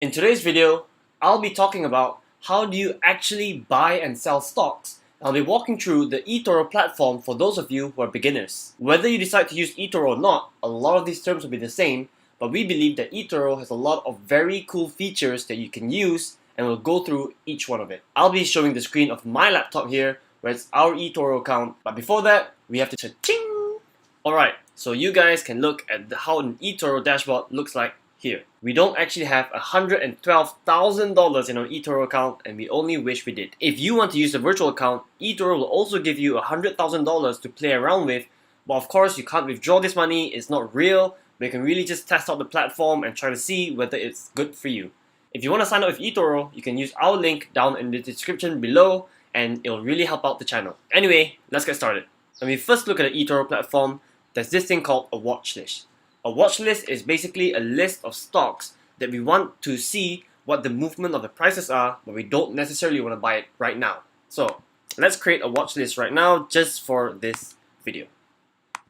In today's video, I'll be talking about how do you actually buy and sell stocks. I'll be walking through the eToro platform for those of you who are beginners. Whether you decide to use eToro or not, a lot of these terms will be the same, but we believe that eToro has a lot of very cool features that you can use, and we'll go through each one of it. I'll be showing the screen of my laptop here, where it's our eToro account, but before that, we have to cha-ching! Alright, so you guys can look at how an eToro dashboard looks like here. We don't actually have $112,000 in our eToro account, and we only wish we did. If you want to use a virtual account, eToro will also give you $100,000 to play around with, but of course you can't withdraw this money, it's not real, but you can really just test out the platform and try to see whether it's good for you. If you want to sign up with eToro, you can use our link down in the description below, and it'll really help out the channel. Anyway, let's get started. When we first look at the eToro platform, there's this thing called a watch list. A watch list is basically a list of stocks that we want to see what the movement of the prices are, but we don't necessarily want to buy it right now. So let's create a watch list right now just for this video.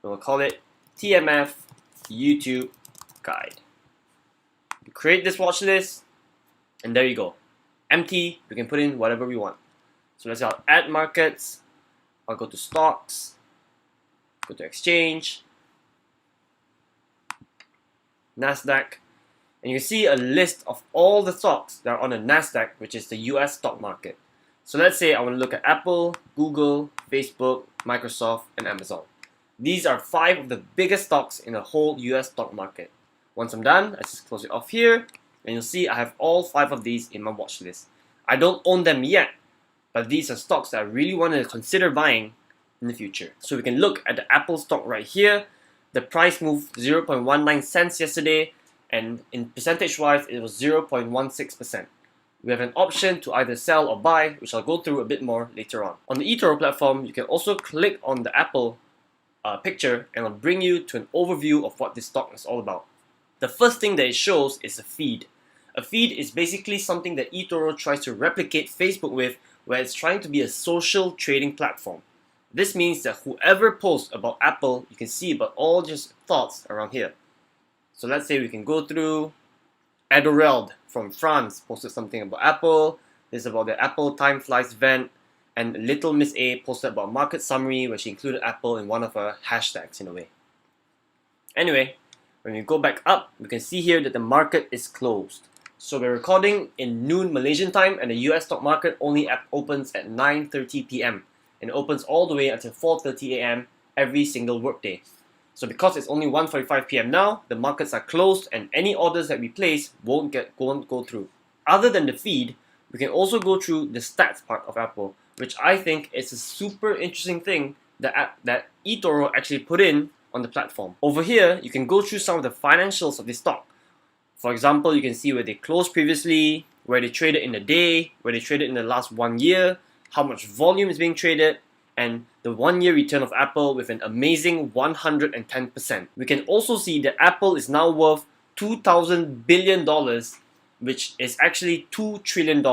We'll call it TMF YouTube Guide. Create this watch list, and there you go. Empty, we can put in whatever we want. So let's go add markets. I'll go to stocks, go to exchange, NASDAQ, and you can see a list of all the stocks that are on the NASDAQ, which is the US stock market. So let's say I want to look at Apple, Google, Facebook, Microsoft, and Amazon. These are 5 of the biggest stocks in the whole US stock market. Once I'm done, I just close it off here, and you'll see I have all 5 of these in my watch list. I don't own them yet, but these are stocks that I really want to consider buying in the future. So we can look at the Apple stock right here. The price moved 0.19 cents yesterday, and in percentage-wise, it was 0.16%. We have an option to either sell or buy, which I'll go through a bit more later on. On the eToro platform, you can also click on the Apple picture, and it'll bring you to an overview of what this stock is all about. The first thing that it shows is a feed. A feed is basically something that eToro tries to replicate Facebook with, where it's trying to be a social trading platform. This means that whoever posts about Apple, you can see about all just thoughts around here. So let's say we can go through. Adoreld from France posted something about Apple. This is about the Apple Time Flies event. And Little Miss A posted about market summary, where she included Apple in one of her hashtags in a way. Anyway, when we go back up, we can see here that the market is closed. So we're recording in noon Malaysian time, and the US stock market only opens at 9:30 p.m. and it opens all the way until 4:30 a.m. every single workday. So because it's only 1:45 p.m. now, the markets are closed, and any orders that we place won't go through. Other than the feed, we can also go through the stats part of Apple, which I think is a super interesting thing that eToro actually put in on the platform. Over here, you can go through some of the financials of the stock. For example, you can see where they closed previously, where they traded in a day, where they traded in the last 1 year, how much volume is being traded, and the 1-year return of Apple with an amazing 110%. We can also see that Apple is now worth $2,000 billion, which is actually $2 trillion.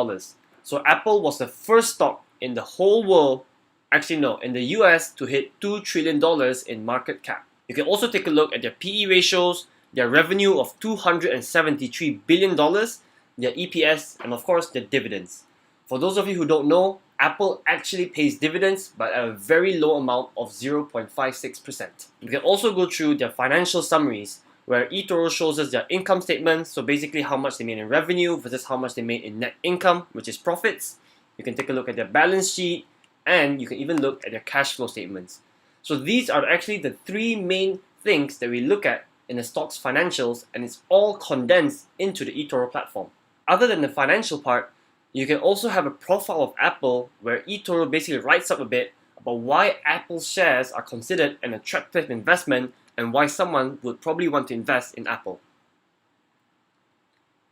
So Apple was the first stock in the whole world, actually no, in the US to hit $2 trillion in market cap. You can also take a look at their PE ratios, their revenue of $273 billion, their EPS, and of course their dividends. For those of you who don't know, Apple actually pays dividends, but at a very low amount of 0.56%. You can also go through their financial summaries, where eToro shows us their income statement, so basically how much they made in revenue versus how much they made in net income, which is profits. You can take a look at their balance sheet, and you can even look at their cash flow statements. So these are actually the 3 main things that we look at in the stock's financials, and it's all condensed into the eToro platform. Other than the financial part, you can also have a profile of Apple, where eToro basically writes up a bit about why Apple shares are considered an attractive investment and why someone would probably want to invest in Apple.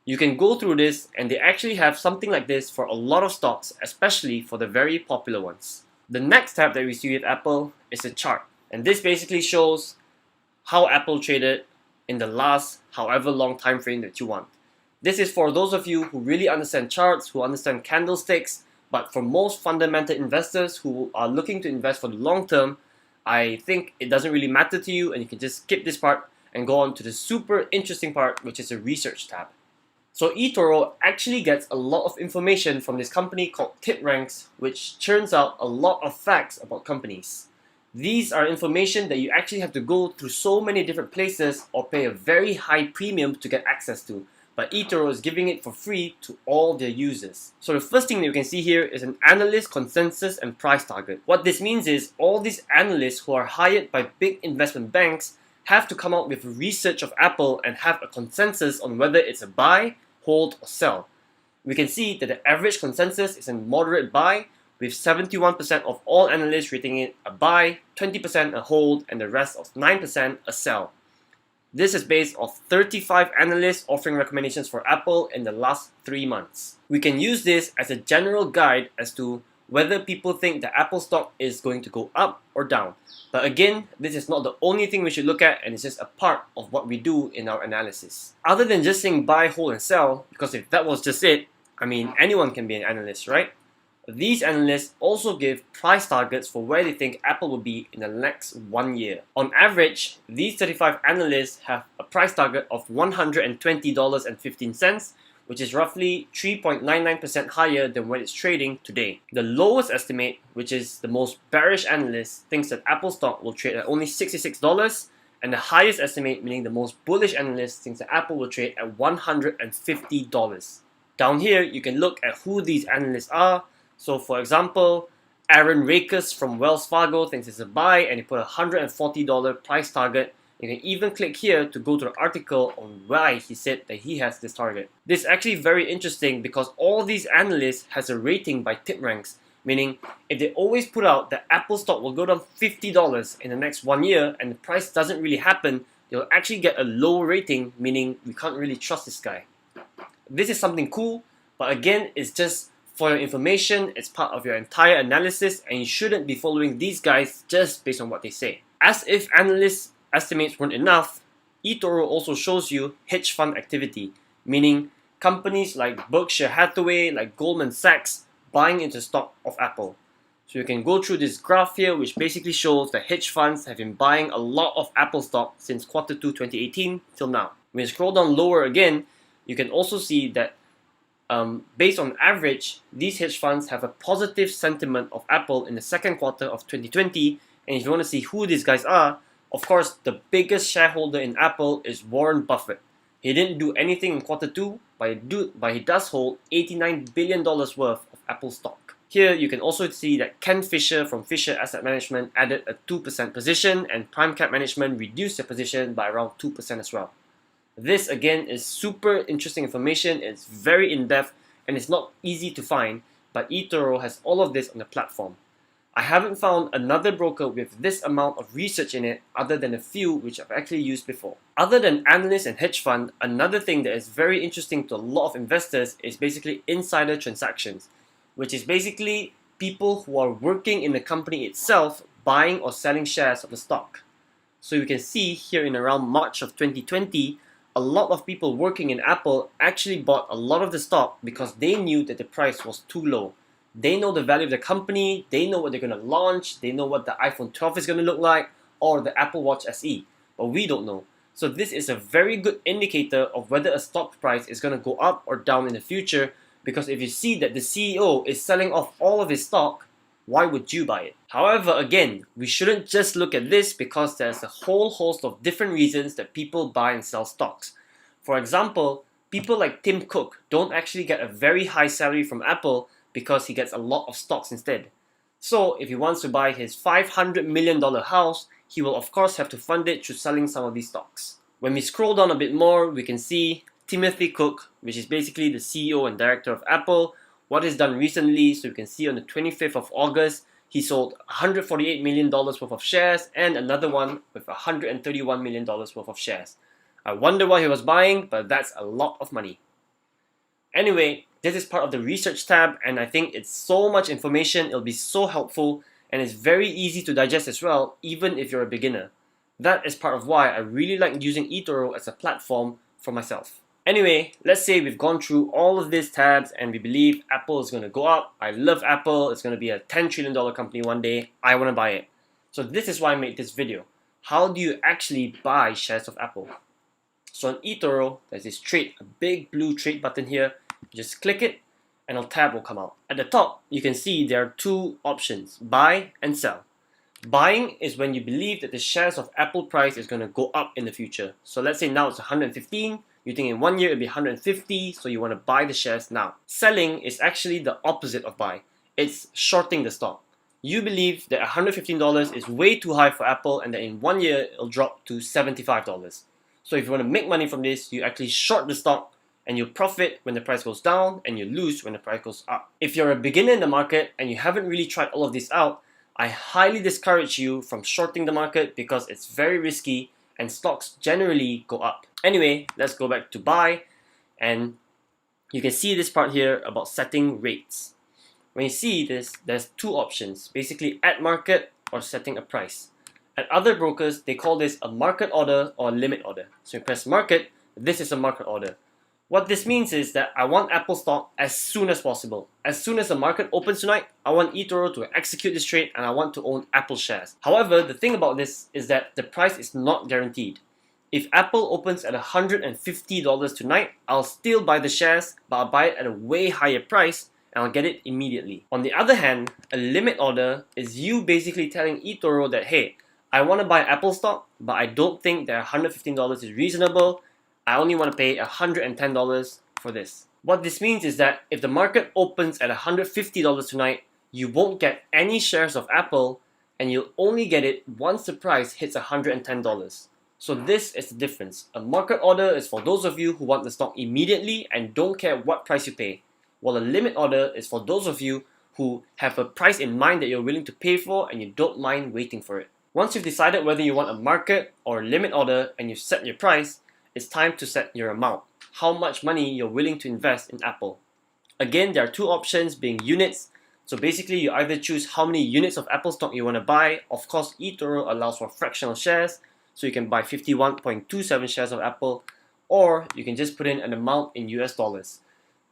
You can go through this, and they actually have something like this for a lot of stocks, especially for the very popular ones. The next tab that we see with Apple is a chart, and this basically shows how Apple traded in the last however long time frame that you want. This is for those of you who really understand charts, who understand candlesticks, but for most fundamental investors who are looking to invest for the long term, I think it doesn't really matter to you, and you can just skip this part and go on to the super interesting part, which is a research tab. So eToro actually gets a lot of information from this company called TipRanks, which churns out a lot of facts about companies. These are information that you actually have to go through so many different places or pay a very high premium to get access to. But eToro is giving it for free to all their users. So the first thing that you can see here is an analyst consensus and price target. What this means is all these analysts who are hired by big investment banks have to come out with research of Apple and have a consensus on whether it's a buy, hold, or sell. We can see that the average consensus is a moderate buy, with 71% of all analysts rating it a buy, 20% a hold, and the rest of 9% a sell. This is based off 35 analysts offering recommendations for Apple in the last 3 months. We can use this as a general guide as to whether people think the Apple stock is going to go up or down. But again, this is not the only thing we should look at, and it's just a part of what we do in our analysis. Other than just saying buy, hold, and sell, because if that was just it, I mean, anyone can be an analyst, right? These analysts also give price targets for where they think Apple will be in the next 1 year. On average, these 35 analysts have a price target of $120.15, which is roughly 3.99% higher than when it's trading today. The lowest estimate, which is the most bearish analyst, thinks that Apple stock will trade at only $66, and the highest estimate, meaning the most bullish analyst, thinks that Apple will trade at $150. Down here, you can look at who these analysts are. So for example, Aaron Rakers from Wells Fargo thinks it's a buy and he put a $140 price target. You can even click here to go to the article on why he said that he has this target. This is actually very interesting because all these analysts has a rating by TipRanks, meaning if they always put out that Apple stock will go down $50 in the next 1 year and the price doesn't really happen, they'll actually get a low rating, meaning we can't really trust this guy. This is something cool, but again, it's just for your information. It's part of your entire analysis, and you shouldn't be following these guys just based on what they say. As if analysts' estimates weren't enough, eToro also shows you hedge fund activity, meaning companies like Berkshire Hathaway, like Goldman Sachs, buying into stock of Apple. So you can go through this graph here, which basically shows that hedge funds have been buying a lot of Apple stock since Q2 2018 till now. When you scroll down lower again, you can also see that based on average, these hedge funds have a positive sentiment of Apple in the second quarter of 2020. And if you want to see who these guys are, of course, the biggest shareholder in Apple is Warren Buffett. He didn't do anything in Q2, but he does hold $89 billion worth of Apple stock. Here, you can also see that Ken Fisher from Fisher Asset Management added a 2% position, and PrimeCap Management reduced their position by around 2% as well. This again is super interesting information. It's very in-depth and it's not easy to find, but eToro has all of this on the platform. I haven't found another broker with this amount of research in it other than a few which I've actually used before. Other than analysts and hedge fund, another thing that is very interesting to a lot of investors is basically insider transactions, which is basically people who are working in the company itself buying or selling shares of the stock. So you can see here in around March of 2020, a lot of people working in Apple actually bought a lot of the stock because they knew that the price was too low. They know the value of the company, they know what they're going to launch, they know what the iPhone 12 is going to look like, or the Apple Watch SE, but we don't know. So this is a very good indicator of whether a stock price is going to go up or down in the future, because if you see that the CEO is selling off all of his stock, why would you buy it? However, again, we shouldn't just look at this because there's a whole host of different reasons that people buy and sell stocks. For example, people like Tim Cook don't actually get a very high salary from Apple because he gets a lot of stocks instead. So if he wants to buy his $500 million house, he will of course have to fund it through selling some of these stocks. When we scroll down a bit more, we can see Timothy Cook, which is basically the CEO and director of Apple, what he's done recently. So you can see on the 25th of August, he sold $148 million worth of shares and another one with $131 million worth of shares. I wonder what he was buying, but that's a lot of money. Anyway, this is part of the research tab, and I think it's so much information, it'll be so helpful, and it's very easy to digest as well, even if you're a beginner. That is part of why I really like using eToro as a platform for myself. Anyway, let's say we've gone through all of these tabs and we believe Apple is going to go up. I love Apple. It's going to be a $10 trillion company one day. I want to buy it. So this is why I made this video. How do you actually buy shares of Apple? So on eToro, there's this trade, a big blue trade button here. You just click it and a tab will come out. At the top, you can see there are two options, buy and sell. Buying is when you believe that the shares of Apple price is going to go up in the future. So let's say now it's 115, you think in 1 year it'll be 150, so you want to buy the shares now. Selling is actually the opposite of buy. It's shorting the stock. You believe that $115 is way too high for Apple and that in 1 year it'll drop to $75. So if you want to make money from this, you actually short the stock and you profit when the price goes down and you lose when the price goes up. If you're a beginner in the market and you haven't really tried all of this out, I highly discourage you from shorting the market because it's very risky and stocks generally go up. Anyway, let's go back to buy, and you can see this part here about setting rates. When you see this, there's two options, basically at market or setting a price. At other brokers, they call this a market order or a limit order. So you press market, this is a market order. What this means is that I want Apple stock as soon as possible. As soon as the market opens tonight, I want eToro to execute this trade and I want to own Apple shares. However, the thing about this is that the price is not guaranteed. If Apple opens at $150 tonight, I'll still buy the shares, but I'll buy it at a way higher price and I'll get it immediately. On the other hand, a limit order is you basically telling eToro that, hey, I want to buy Apple stock, but I don't think that $115 is reasonable. I only want to pay $110 for this. What this means is that if the market opens at $150 tonight, you won't get any shares of Apple and you'll only get it once the price hits $110. So this is the difference. A market order is for those of you who want the stock immediately and don't care what price you pay, while a limit order is for those of you who have a price in mind that you're willing to pay for and you don't mind waiting for it. Once you've decided whether you want a market or a limit order and you've set your price, it's time to set your amount, how much money you're willing to invest in Apple. Again, there are two options being units. So basically you either choose how many units of Apple stock you want to buy. Of course, eToro allows for fractional shares, so you can buy 51.27 shares of Apple, or you can just put in an amount in US dollars.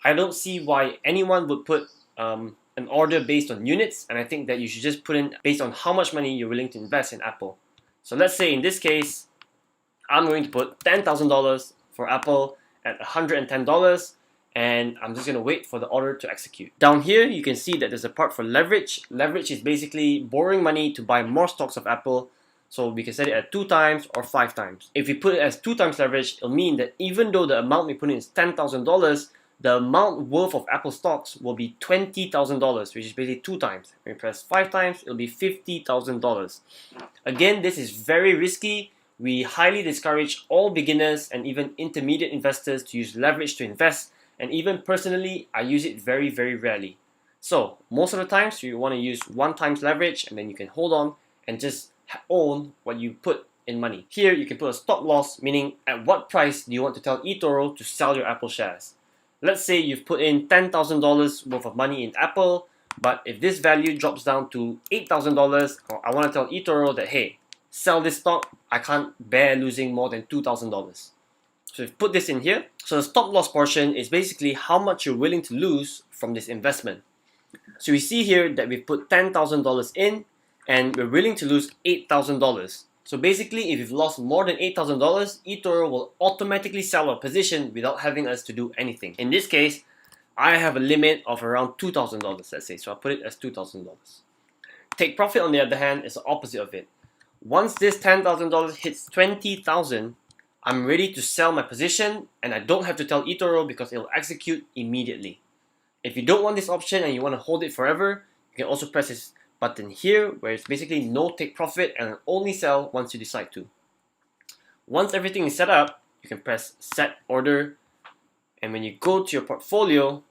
I don't see why anyone would put an order based on units, and I think that you should just put in based on how much money you're willing to invest in Apple. So let's say in this case, I'm going to put $10,000 for Apple at $110, and I'm just going to wait for the order to execute. Down here, you can see that there's a part for leverage. Leverage is basically borrowing money to buy more stocks of Apple. So we can set it at 2 times or 5 times. If we put it as 2 times leverage, it'll mean that even though the amount we put in is $10,000, the amount worth of Apple stocks will be $20,000, which is basically 2 times. When we press 5 times, it'll be $50,000. Again, this is very risky. We highly discourage all beginners and even intermediate investors to use leverage to invest, and even personally, I use it very, very rarely. So most of the times, you want to use 1 times leverage, and then you can hold on and just own what you put in money. Here, you can put a stop loss, meaning at what price do you want to tell eToro to sell your Apple shares. Let's say you've put in $10,000 worth of money in Apple, but if this value drops down to $8,000, I want to tell eToro that, hey, sell this stock, I can't bear losing more than $2,000. So we've put this in here. So the stop loss portion is basically how much you're willing to lose from this investment. So we see here that we've put $10,000 in and we're willing to lose $8,000. So basically, if you've lost more than $8,000, eToro will automatically sell our position without having us to do anything. In this case, I have a limit of around $2,000, let's say. So I'll put it as $2,000. Take profit, on the other hand, is the opposite of it. Once this $10,000 hits $20,000, I'm ready to sell my position and I don't have to tell eToro because it will execute immediately. If you don't want this option and you want to hold it forever, you can also press this button here where it's basically no take profit and only sell once you decide to. Once everything is set up, you can press set order, and when you go to your portfolio,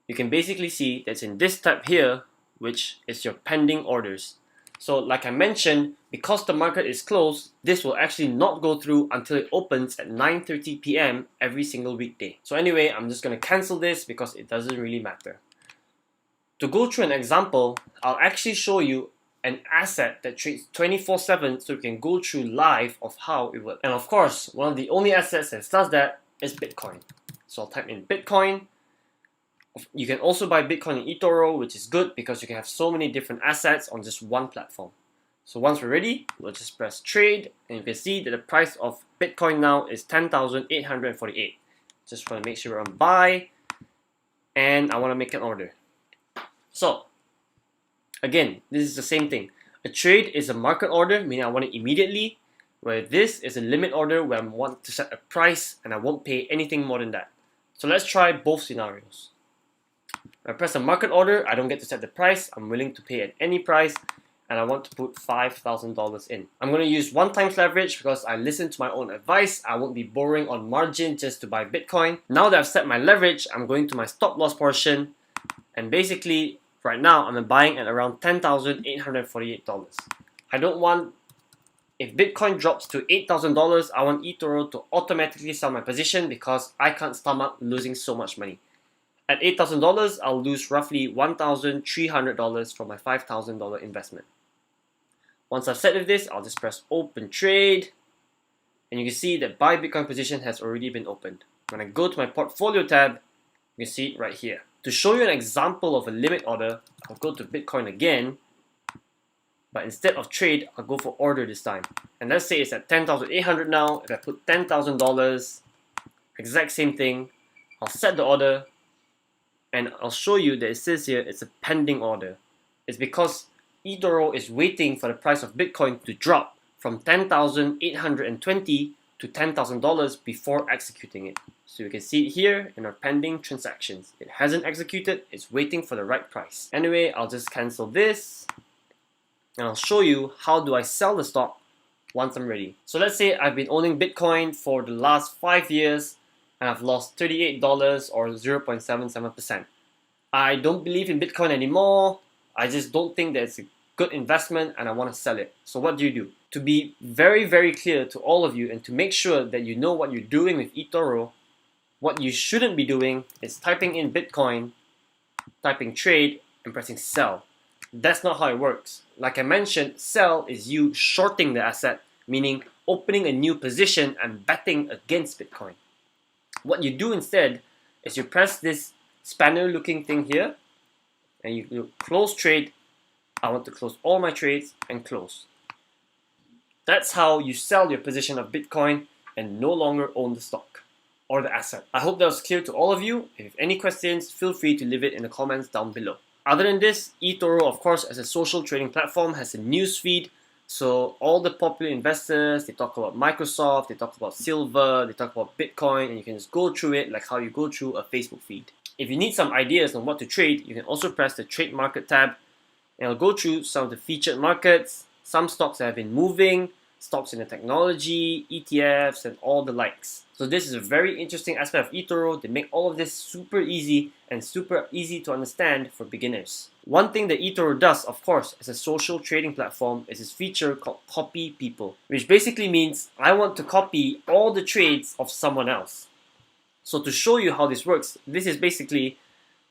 you can basically see that's in this tab here, which is your pending orders. So like I mentioned, because the market is closed, this will actually not go through until it opens at 9:30 p.m. every single weekday. So anyway, I'm just going to cancel this because it doesn't really matter. To go through an example, I'll actually show you an asset that trades 24/7 so you can go through live of how it works. And of course, one of the only assets that does that is Bitcoin. So I'll type in Bitcoin. You can also buy Bitcoin in eToro, which is good because you can have so many different assets on just one platform. So once we're ready, we'll just press trade, and you can see that the price of Bitcoin now is 10,848. Just want to make sure we're on buy, and I want to make an order. So again, this is the same thing. A trade is a market order, meaning I want it immediately, where this is a limit order where I want to set a price and I won't pay anything more than that. So let's try both scenarios. When I press a market order, I don't get to set the price. I'm willing to pay at any price, and I want to put $5,000 in. I'm going to use 1 times leverage because I listen to my own advice. I won't be borrowing on margin just to buy Bitcoin. Now that I've set my leverage, I'm going to my stop loss portion, and basically right now I'm buying at around $10,848. I don't want, if Bitcoin drops to $8,000, I want eToro to automatically sell my position because I can't stomach losing so much money. At $8,000, I'll lose roughly $1,300 from my $5,000 investment. Once I've set with this, I'll just press open trade, and you can see that buy Bitcoin position has already been opened. When I go to my portfolio tab, you can see it right here. To show you an example of a limit order, I'll go to Bitcoin again, but instead of trade, I'll go for order this time. And let's say it's at 10,800 now. If I put $10,000, exact same thing, I'll set the order, and I'll show you that it says here it's a pending order. It's because eToro is waiting for the price of Bitcoin to drop from 10,820 to $10,000 before executing it. So you can see it here in our pending transactions. It hasn't executed, it's waiting for the right price. Anyway, I'll just cancel this, and I'll show you how do I sell the stock once I'm ready. So let's say I've been owning Bitcoin for the last 5 years and I've lost $38 or 0.77%. I don't believe in Bitcoin anymore. I just don't think that it's a good investment and I want to sell it. So what do? To be very, very clear to all of you and to make sure that you know what you're doing with eToro, what you shouldn't be doing is typing in Bitcoin, typing trade, and pressing sell. That's not how it works. Like I mentioned, sell is you shorting the asset, meaning opening a new position and betting against Bitcoin. What you do instead is you press this spanner looking thing here, and you close trade. I want to close all my trades and close. That's how you sell your position of Bitcoin and no longer own the stock or the asset. I hope that was clear to all of you. If you have any questions, feel free to leave it in the comments down below. Other than this, eToro, of course, as a social trading platform, has a news feed. So all the popular investors, they talk about Microsoft, they talk about silver, they talk about Bitcoin, and you can just go through it like how you go through a Facebook feed. If you need some ideas on what to trade, you can also press the trade market tab, and I'll go through some of the featured markets, some stocks that have been moving, stocks in the technology, ETFs, and all the likes. So this is a very interesting aspect of eToro. They make all of this super easy and super easy to understand for beginners. One thing that eToro does, of course, as a social trading platform is this feature called Copy People, which basically means I want to copy all the trades of someone else. So to show you how this works, this is basically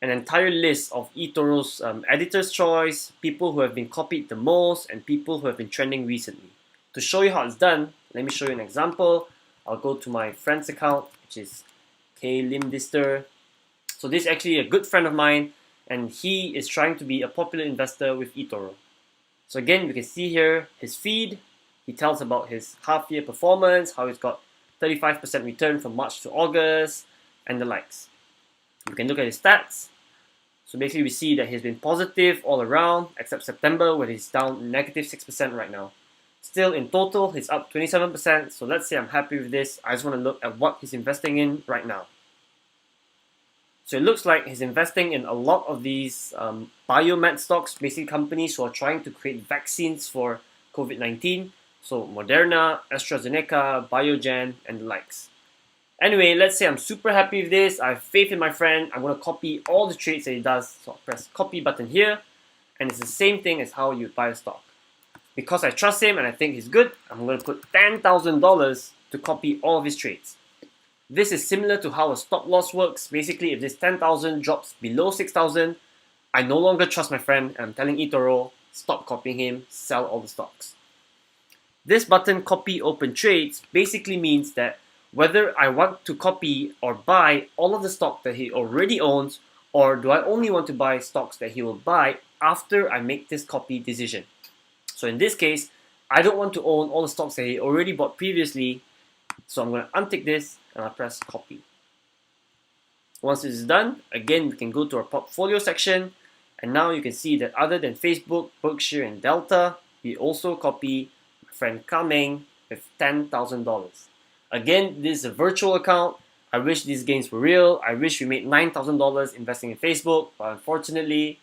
an entire list of eToro's editor's choice, people who have been copied the most, and people who have been trending recently. To show you how it's done, let me show you an example. I'll go to my friend's account, which is K Limdister. So this is actually a good friend of mine, and he is trying to be a popular investor with eToro. So again, you can see here his feed. He tells about his half-year performance, how he's got 35% return from March to August, and the likes. You can look at his stats. So basically we see that he's been positive all around, except September where he's down negative 6% right now. Still in total, he's up 27%, so let's say I'm happy with this. I just want to look at what he's investing in right now. So it looks like he's investing in a lot of these biomed stocks, basically companies who are trying to create vaccines for COVID-19. So Moderna, AstraZeneca, Biogen, and the likes. Anyway, let's say I'm super happy with this. I have faith in my friend. I'm going to copy all the trades that he does. So I'll press copy button here. And it's the same thing as how you buy a stock. Because I trust him and I think he's good, I'm going to put $10,000 to copy all of his trades. This is similar to how a stop loss works. Basically, if this 10,000 drops below 6,000, I no longer trust my friend and I'm telling eToro, stop copying him, sell all the stocks. This button, copy open trades, basically means that whether I want to copy or buy all of the stock that he already owns, or do I only want to buy stocks that he will buy after I make this copy decision. So in this case, I don't want to own all the stocks that he already bought previously, so I'm going to untick this and I'll press copy. Once this is done, again, we can go to our portfolio section, and now you can see that other than Facebook, Berkshire, and Delta, we also copy my friend Kameng with $10,000. Again, this is a virtual account. I wish these gains were real. I wish we made $9,000 investing in Facebook, but unfortunately,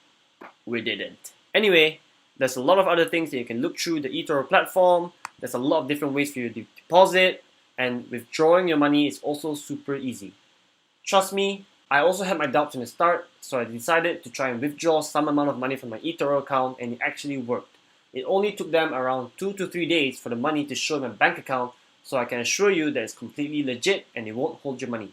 we didn't. Anyway, there's a lot of other things that you can look through the eToro platform. There's a lot of different ways for you to deposit, and withdrawing your money is also super easy. Trust me, I also had my doubts in the start, so I decided to try and withdraw some amount of money from my eToro account, and it actually worked. It only took them around 2 to 3 days for the money to show in my bank account, so I can assure you that it's completely legit and it won't hold your money.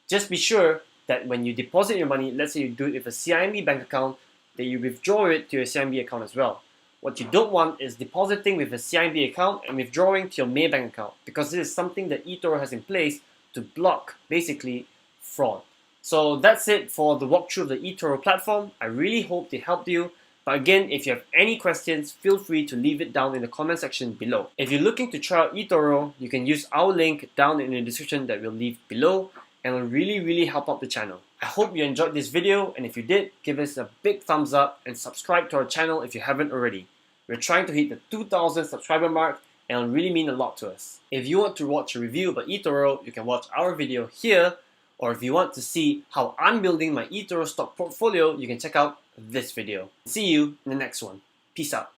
Just be sure that when you deposit your money, let's say you do it with a CIMB bank account, that you withdraw it to your CIMB account as well. What you don't want is depositing with a CIMB account and withdrawing to your Maybank account, because this is something that eToro has in place to block, basically, fraud. So that's it for the walkthrough of the eToro platform. I really hope it helped you. But again, if you have any questions, feel free to leave it down in the comment section below. If you're looking to try out eToro, you can use our link down in the description that we'll leave below, and it'll really help out the channel. I hope you enjoyed this video, and if you did, give us a big thumbs up and subscribe to our channel if you haven't already. We're trying to hit the 2,000 subscriber mark, and it'll really mean a lot to us. If you want to watch a review about eToro, you can watch our video here, or if you want to see how I'm building my eToro stock portfolio, you can check out this video. See you in the next one. Peace out.